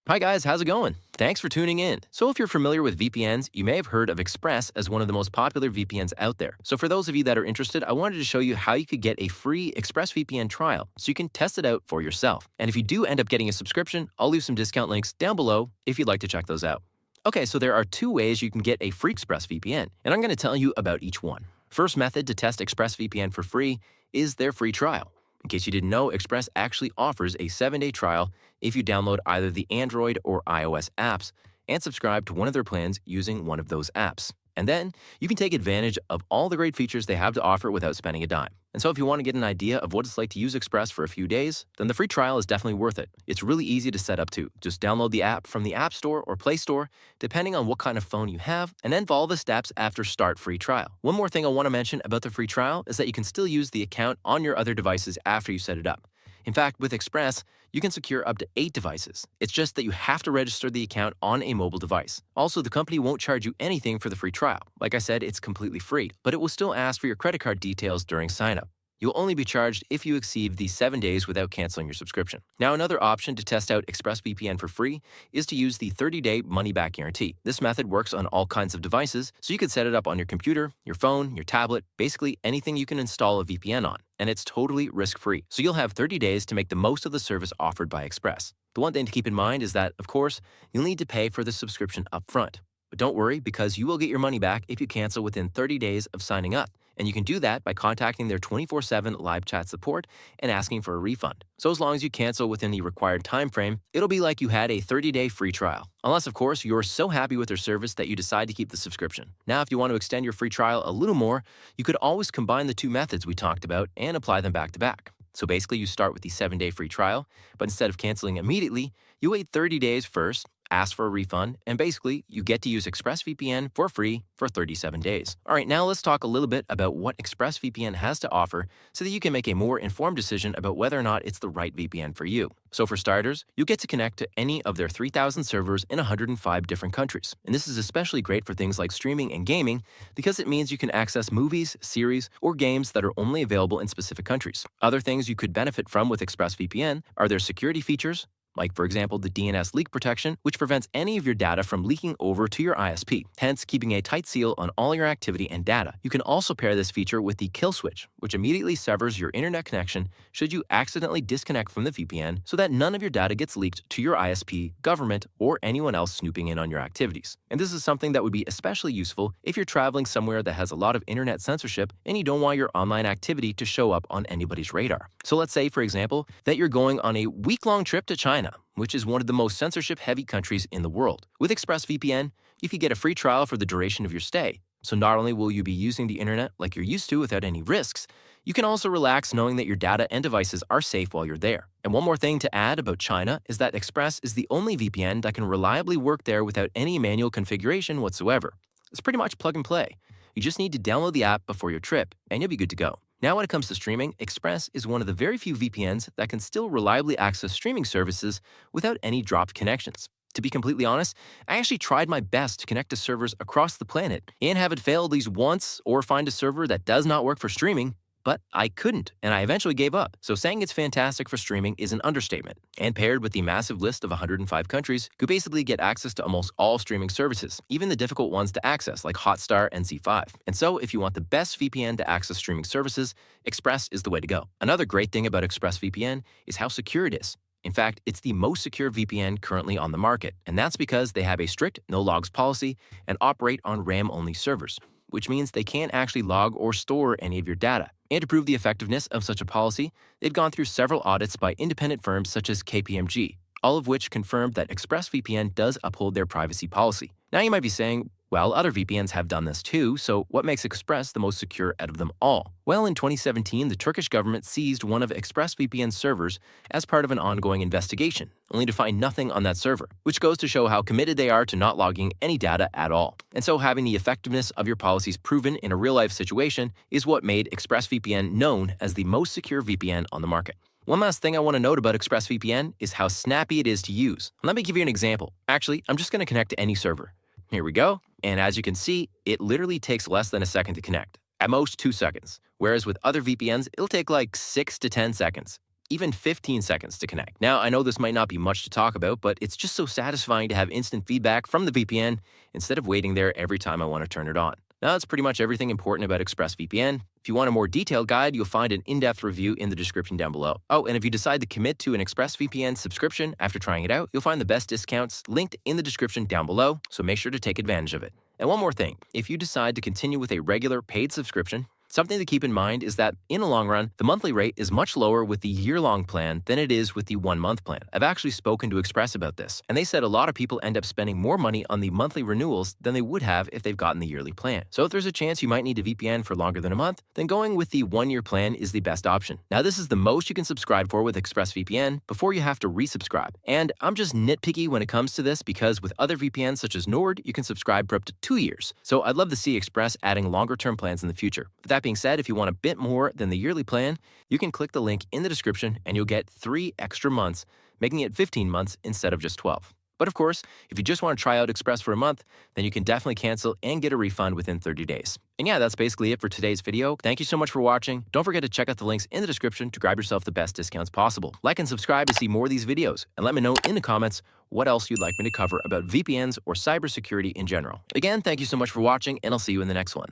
Hi guys, how's it going? Thanks for tuning in. So if you're familiar with VPNs, you may have heard of Express as one of the most popular VPNs out there. So for those of you that are interested, I wanted to show you how you could get a free ExpressVPN trial so you can test it out for yourself. And if you do end up getting a subscription, I'll leave some discount links down below if you'd like to check those out. Okay, so there are two ways you can get a free ExpressVPN, and I'm going to tell you about each one. First method to test ExpressVPN for free is their free trial. In case you didn't know, Express actually offers a 7-day trial if you download either the Android or iOS apps and subscribe to one of their plans using one of those apps. And then you can take advantage of all the great features they have to offer without spending a dime. And so if you want to get an idea of what it's like to use Express for a few days, then the free trial is definitely worth it. It's really easy to set up too. Just download the app from the App Store or Play Store, depending on what kind of phone you have, and then follow the steps after start free trial. One more thing I want to mention about the free trial is that you can still use the account on your other devices after you set it up. In fact, with Express, you can secure up to 8 devices. It's just that you have to register the account on a mobile device. Also, the company won't charge you anything for the free trial. Like I said, it's completely free, but it will still ask for your credit card details during sign-up. You'll only be charged if you exceed the 7 days without canceling your subscription. Now, another option to test out ExpressVPN for free is to use the 30-day money-back guarantee. This method works on all kinds of devices, so you can set it up on your computer, your phone, your tablet, basically anything you can install a VPN on, and it's totally risk-free. So you'll have 30 days to make the most of the service offered by Express. The one thing to keep in mind is that, of course, you'll need to pay for the subscription upfront. But don't worry, because you will get your money back if you cancel within 30 days of signing up. And you can do that by contacting their 24/7 live chat support and asking for a refund. So as long as you cancel within the required time frame, it'll be like you had a 30-day free trial. Unless, of course, you're so happy with their service that you decide to keep the subscription. Now, if you want to extend your free trial a little more, you could always combine the two methods we talked about and apply them back to back. So basically, you start with the 7-day free trial, but instead of canceling immediately, you wait 30 days first, ask for a refund, and basically, you get to use ExpressVPN for free for 37 days. All right, now let's talk a little bit about what ExpressVPN has to offer so that you can make a more informed decision about whether or not it's the right VPN for you. So for starters, you get to connect to any of their 3,000 servers in 105 different countries. And this is especially great for things like streaming and gaming because it means you can access movies, series, or games that are only available in specific countries. Other things you could benefit from with ExpressVPN are their security features, like, for example, the DNS leak protection, which prevents any of your data from leaking over to your ISP, hence keeping a tight seal on all your activity and data. You can also pair this feature with the kill switch, which immediately severs your internet connection should you accidentally disconnect from the VPN so that none of your data gets leaked to your ISP, government, or anyone else snooping in on your activities. And this is something that would be especially useful if you're traveling somewhere that has a lot of internet censorship and you don't want your online activity to show up on anybody's radar. So let's say, for example, that you're going on a week-long trip to China, which is one of the most censorship-heavy countries in the world. With ExpressVPN, you can get a free trial for the duration of your stay. So not only will you be using the internet like you're used to without any risks, you can also relax knowing that your data and devices are safe while you're there. And one more thing to add about China is that Express is the only VPN that can reliably work there without any manual configuration whatsoever. It's pretty much plug and play. You just need to download the app before your trip, and you'll be good to go. Now, when it comes to streaming, Express is one of the very few VPNs that can still reliably access streaming services without any dropped connections. To be completely honest, I actually tried my best to connect to servers across the planet and have it fail at least once or find a server that does not work for streaming, but I couldn't, and I eventually gave up. So saying it's fantastic for streaming is an understatement. And paired with the massive list of 105 countries, you basically get access to almost all streaming services, even the difficult ones to access like Hotstar and Z5. And so if you want the best VPN to access streaming services, Express is the way to go. Another great thing about ExpressVPN is how secure it is. In fact, it's the most secure VPN currently on the market, and that's because they have a strict no-logs policy and operate on RAM-only servers, which means they can't actually log or store any of your data. And to prove the effectiveness of such a policy, they've gone through several audits by independent firms such as KPMG, all of which confirmed that ExpressVPN does uphold their privacy policy. Now you might be saying, well, other VPNs have done this too, so what makes Express the most secure out of them all? Well, in 2017, the Turkish government seized one of ExpressVPN's servers as part of an ongoing investigation, only to find nothing on that server, which goes to show how committed they are to not logging any data at all. And so having the effectiveness of your policies proven in a real-life situation is what made ExpressVPN known as the most secure VPN on the market. One last thing I want to note about ExpressVPN is how snappy it is to use. Let me give you an example. Actually, I'm just going to connect to any server. Here we go. And as you can see, it literally takes less than a second to connect, at most 2 seconds. Whereas with other VPNs, it'll take like 6 to 10 seconds. even 15 seconds to connect. Now, I know this might not be much to talk about, but it's just so satisfying to have instant feedback from the VPN instead of waiting there every time I want to turn it on. Now, that's pretty much everything important about ExpressVPN. If you want a more detailed guide, you'll find an in-depth review in the description down below. Oh, and if you decide to commit to an ExpressVPN subscription after trying it out, you'll find the best discounts linked in the description down below, so make sure to take advantage of it. And one more thing, if you decide to continue with a regular paid subscription, something to keep in mind is that, in the long run, the monthly rate is much lower with the year-long plan than it is with the 1-month plan. I've actually spoken to Express about this, and they said a lot of people end up spending more money on the monthly renewals than they would have if they've gotten the yearly plan. So if there's a chance you might need a VPN for longer than a month, then going with the 1-year plan is the best option. Now, this is the most you can subscribe for with ExpressVPN before you have to resubscribe. And I'm just nitpicky when it comes to this because with other VPNs such as Nord, you can subscribe for up to 2 years. So I'd love to see Express adding longer-term plans in the future. With that being said, if you want a bit more than the yearly plan, you can click the link in the description and you'll get 3 extra months, making it 15 months instead of just 12. But of course, if you just want to try out Express for a month, then you can definitely cancel and get a refund within 30 days. And yeah, that's basically it for today's video. Thank you so much for watching. Don't forget to check out the links in the description to grab yourself the best discounts possible. Like and subscribe to see more of these videos, and let me know in the comments what else you'd like me to cover about VPNs or cybersecurity in general. Again, thank you so much for watching, and I'll see you in the next one.